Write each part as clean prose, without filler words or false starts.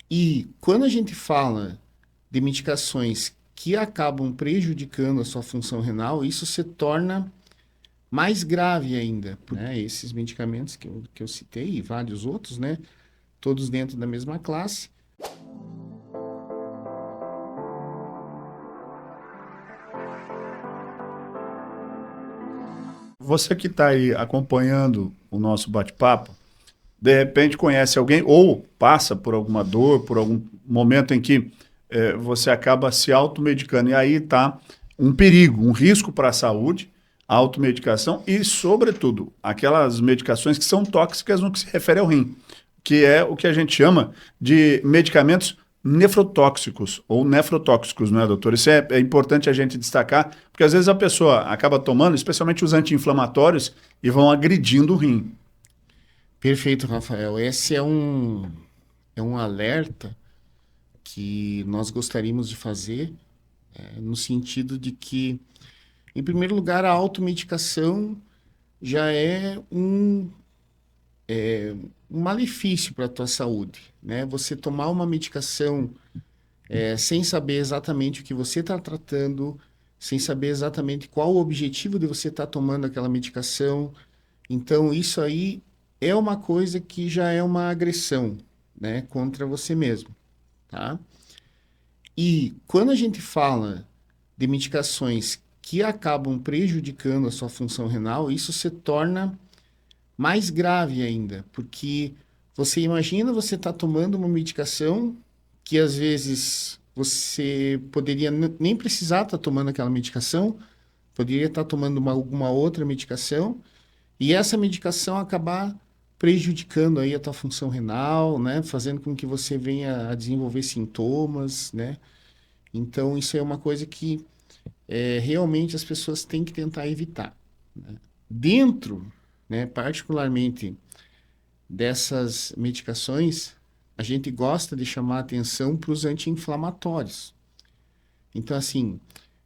E quando a gente fala de medicações que acabam prejudicando a sua função renal, isso se torna mais grave ainda, né? Esses medicamentos que eu citei e vários outros, né? Todos dentro da mesma classe. Você que está aí acompanhando o nosso bate-papo, de repente conhece alguém ou passa por alguma dor, por algum momento em que você acaba se automedicando. E aí está um perigo, um risco para a saúde, a automedicação e, sobretudo, aquelas medicações que são tóxicas no que se refere ao rim, que é o que a gente chama de medicamentos nefrotóxicos ou nefrotóxicos, não é, doutor? Isso é importante a gente destacar, porque às vezes a pessoa acaba tomando, especialmente os anti-inflamatórios, e vão agredindo o rim. Perfeito, Rafael. Esse é um alerta que nós gostaríamos de fazer, no sentido de que, em primeiro lugar, a automedicação já é um malefício para a tua saúde, né? Você tomar uma medicação sem saber exatamente o que você está tratando, sem saber exatamente qual o objetivo de você estar tomando aquela medicação. Então, isso aí é uma coisa que já é uma agressão, né, contra você mesmo, tá? E quando a gente fala de medicações que acabam prejudicando a sua função renal, isso se torna mais grave ainda, porque você imagina você estar tomando uma medicação que às vezes você poderia nem precisar estar tomando aquela medicação, poderia estar tomando alguma outra medicação, e essa medicação acabar prejudicando aí a tua função renal, né, fazendo com que você venha a desenvolver sintomas, né? Então isso é uma coisa que realmente as pessoas têm que tentar evitar. Dentro, né, particularmente dessas medicações, a gente gosta de chamar atenção para os anti-inflamatórios. Então, assim,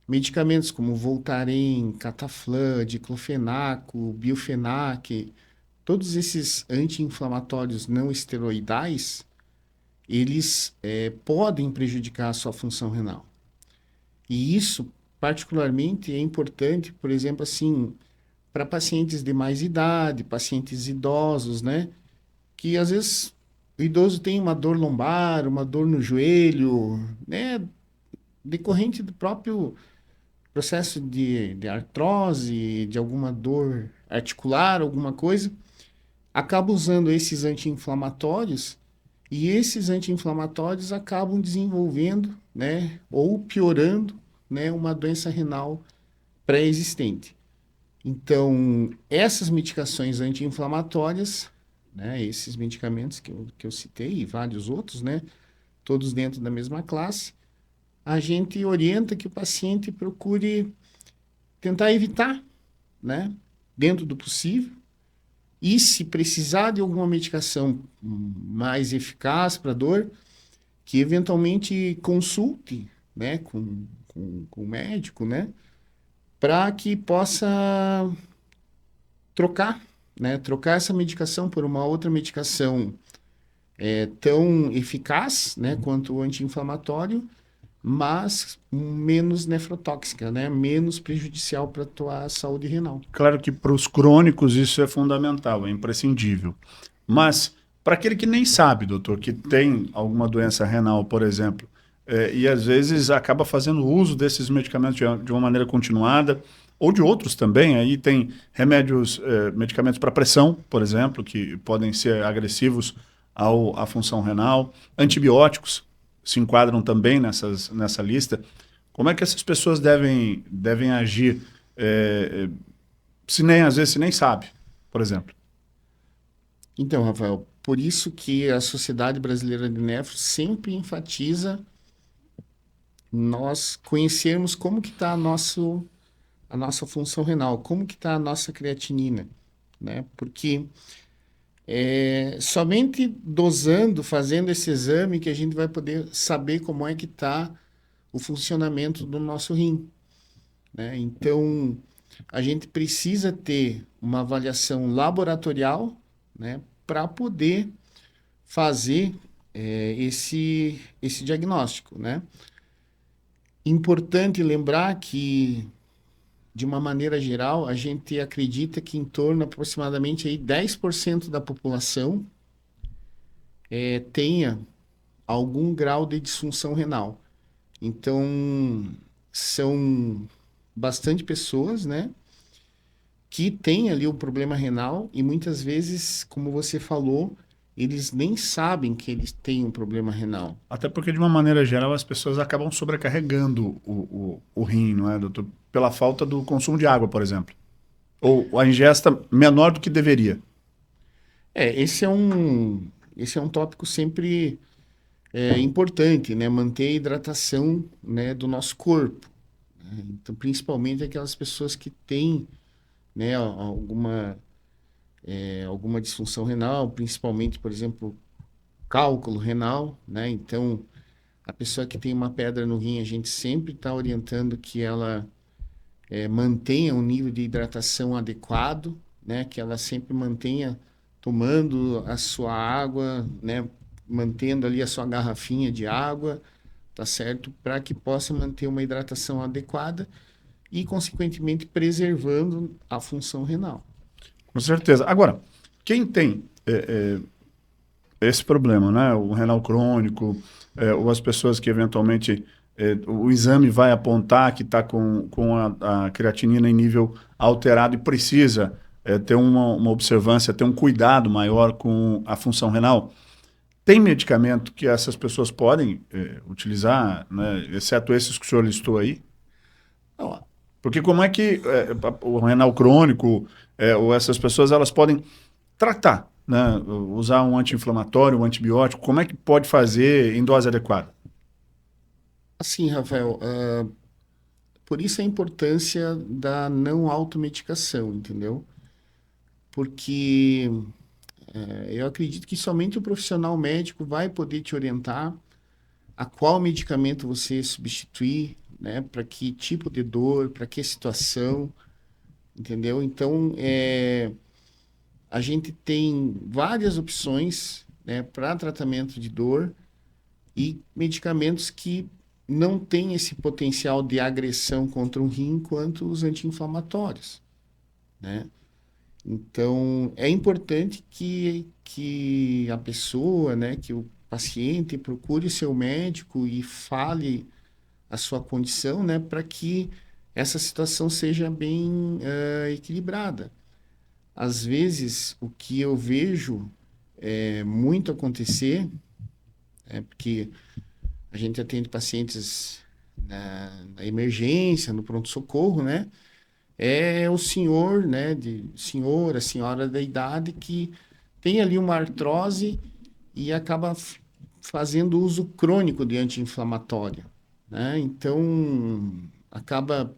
medicamentos como Voltaren, Cataflan, Diclofenaco, Biofenac, todos esses anti-inflamatórios não esteroidais, eles podem prejudicar a sua função renal. E isso, particularmente, é importante, por exemplo, assim, para pacientes de mais idade, pacientes idosos, né? Que às vezes o idoso tem uma dor lombar, uma dor no joelho, né? Decorrente do próprio processo de artrose, de alguma dor articular, alguma coisa, acaba usando esses anti-inflamatórios e esses anti-inflamatórios acabam desenvolvendo, né? Ou piorando, né? Uma doença renal pré-existente. Então, essas medicações anti-inflamatórias, né, esses medicamentos que eu citei e vários outros, né, todos dentro da mesma classe, a gente orienta que o paciente procure tentar evitar, né, dentro do possível, e se precisar de alguma medicação mais eficaz para dor, que eventualmente consulte, né, com o médico, né, para que possa trocar, né? Trocar essa medicação por uma outra medicação tão eficaz, né, quanto o anti-inflamatório, mas menos nefrotóxica, né? Menos prejudicial para a tua saúde renal. Claro que para os crônicos isso é fundamental, é imprescindível. Mas para aquele que nem sabe, doutor, que tem alguma doença renal, por exemplo, e às vezes acaba fazendo uso desses medicamentos de uma maneira continuada, ou de outros também, aí tem remédios, medicamentos para pressão, por exemplo, que podem ser agressivos à função renal, antibióticos se enquadram também nessa lista. Como é que essas pessoas devem agir? Se nem, às vezes, se nem sabe, por exemplo. Então, Rafael, por isso que a Sociedade Brasileira de Nefro sempre enfatiza nós conhecermos como que está a nossa função renal, como que está a nossa creatinina, né? Porque somente dosando, fazendo esse exame, que a gente vai poder saber como é que está o funcionamento do nosso rim, né? Então, a gente precisa ter uma avaliação laboratorial, né, para poder fazer esse diagnóstico, né? Importante lembrar que, de uma maneira geral, a gente acredita que em torno aproximadamente aí 10% da população tenha algum grau de disfunção renal. Então, são bastante pessoas, né, que têm ali o problema renal e muitas vezes, como você falou, eles nem sabem que eles têm um problema renal. Até porque, de uma maneira geral, as pessoas acabam sobrecarregando o rim, não é, doutor? Pela falta do consumo de água, por exemplo. Ou a ingesta menor do que deveria. Esse é um tópico sempre importante, né? Manter a hidratação, né, do nosso corpo. Né? Então, principalmente aquelas pessoas que têm, né, alguma disfunção renal, principalmente, por exemplo, cálculo renal, né? Então, a pessoa que tem uma pedra no rim, a gente sempre está orientando que ela mantenha um nível de hidratação adequado, né? Que ela sempre mantenha tomando a sua água, né? Mantendo ali a sua garrafinha de água, tá certo? Para que possa manter uma hidratação adequada e, consequentemente, preservando a função renal. Com certeza. Agora, quem tem esse problema, né? O renal crônico, ou as pessoas que eventualmente o exame vai apontar que está com a creatinina em nível alterado e precisa ter uma observância, ter um cuidado maior com a função renal. Tem medicamento que essas pessoas podem utilizar, né? Exceto esses que o senhor listou aí? Então, Porque como é que o renal crônico ou essas pessoas elas podem tratar, né? Usar um anti-inflamatório, um antibiótico, como é que pode fazer em dose adequada? assim, Rafael, por isso a importância da não automedicação, entendeu? Porque eu acredito que somente o profissional médico vai poder te orientar a qual medicamento você substituir, né? Para que tipo de dor, para que situação, entendeu? Então, a gente tem várias opções, né, para tratamento de dor e medicamentos que não têm esse potencial de agressão contra o rim quanto os anti-inflamatórios, né? Então, é importante que a pessoa, né, que o paciente procure o seu médico e fale a sua condição, né, para que essa situação seja bem equilibrada. Às vezes, o que eu vejo muito acontecer, porque a gente atende pacientes na emergência, no pronto-socorro, né? É o senhor, né, a senhora da idade que tem ali uma artrose e acaba fazendo uso crônico de anti-inflamatório, né? Então, acaba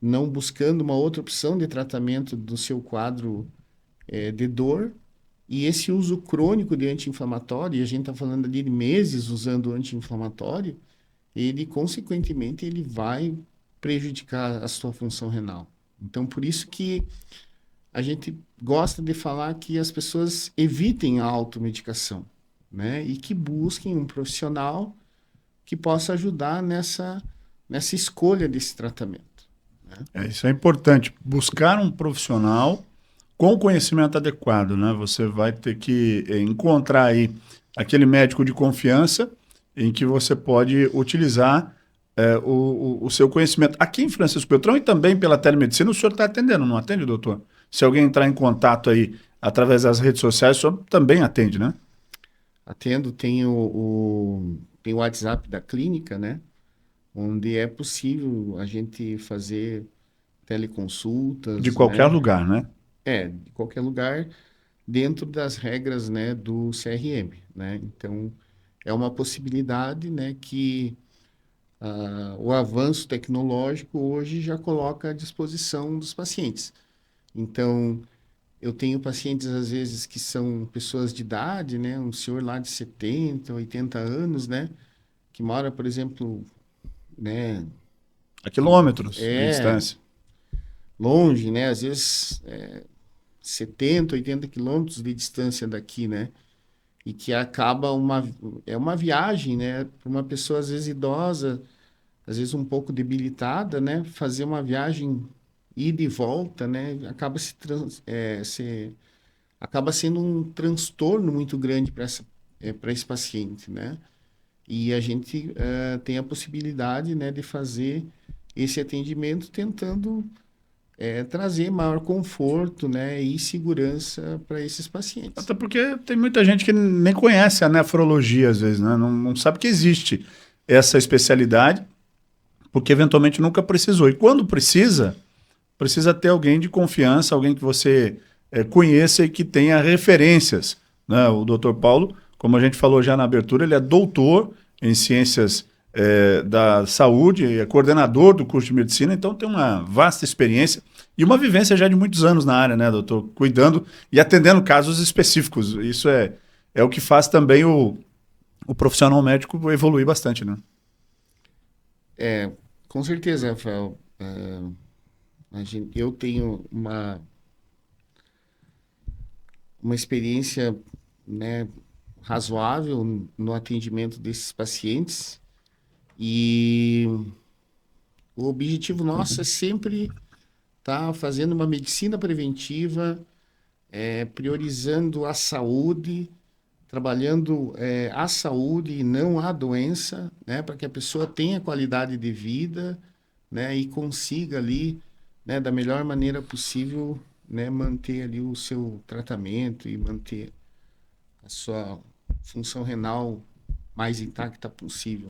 não buscando uma outra opção de tratamento do seu quadro de dor. E esse uso crônico de anti-inflamatório, e a gente está falando ali de meses usando anti-inflamatório, ele, consequentemente, ele vai prejudicar a sua função renal. Então, por isso que a gente gosta de falar que as pessoas evitem a automedicação, né? E que busquem um profissional que possa ajudar nessa escolha desse tratamento. Isso é importante. Buscar um profissional com o conhecimento adequado, né? Você vai ter que encontrar aí aquele médico de confiança em que você pode utilizar o seu conhecimento. Aqui em Francisco Beltrão e também pela telemedicina, o senhor está atendendo, não atende, doutor? Se alguém entrar em contato aí através das redes sociais, o senhor também atende, né? Atendo, tem o WhatsApp da clínica, né? Onde é possível a gente fazer De teleconsultas, qualquer né? lugar, né? De qualquer lugar, dentro das regras, né, do CRM, né? Então, é uma possibilidade, né, que o avanço tecnológico hoje já coloca à disposição dos pacientes. Então, eu tenho pacientes, às vezes, que são pessoas de idade, né? Um senhor lá de 70, 80 anos, né? Que mora, por exemplo, né? A quilômetros de É distância. longe, né? Às vezes 70, 80 quilômetros de distância daqui, né? e que acaba é uma viagem, né? Para uma pessoa às vezes idosa, às vezes um pouco debilitada, né? Fazer uma viagem ida e volta, né? Acaba sendo um transtorno muito grande para esse paciente, né? E a gente tem a possibilidade, né, de fazer esse atendimento tentando trazer maior conforto, né, e segurança para esses pacientes. Até porque tem muita gente que nem conhece a nefrologia, às vezes, né? Não sabe que existe essa especialidade, porque eventualmente nunca precisou. E quando precisa, precisa ter alguém de confiança, alguém que você conheça e que tenha referências, né? O doutor Paulo, como a gente falou já na abertura, ele é doutor em ciências da saúde, é coordenador do curso de medicina, então tem uma vasta experiência e uma vivência já de muitos anos na área, né, doutor? Cuidando e atendendo casos específicos. Isso é o que faz também o profissional médico evoluir bastante, né? Com certeza, Rafael. Eu tenho uma experiência, né, razoável no atendimento desses pacientes e o objetivo nosso é sempre estar fazendo uma medicina preventiva, priorizando a saúde, trabalhando a saúde e não a doença, né, para que a pessoa tenha qualidade de vida, né, e consiga ali, né, da melhor maneira possível, né, manter ali o seu tratamento e manter a sua função renal mais intacta possível.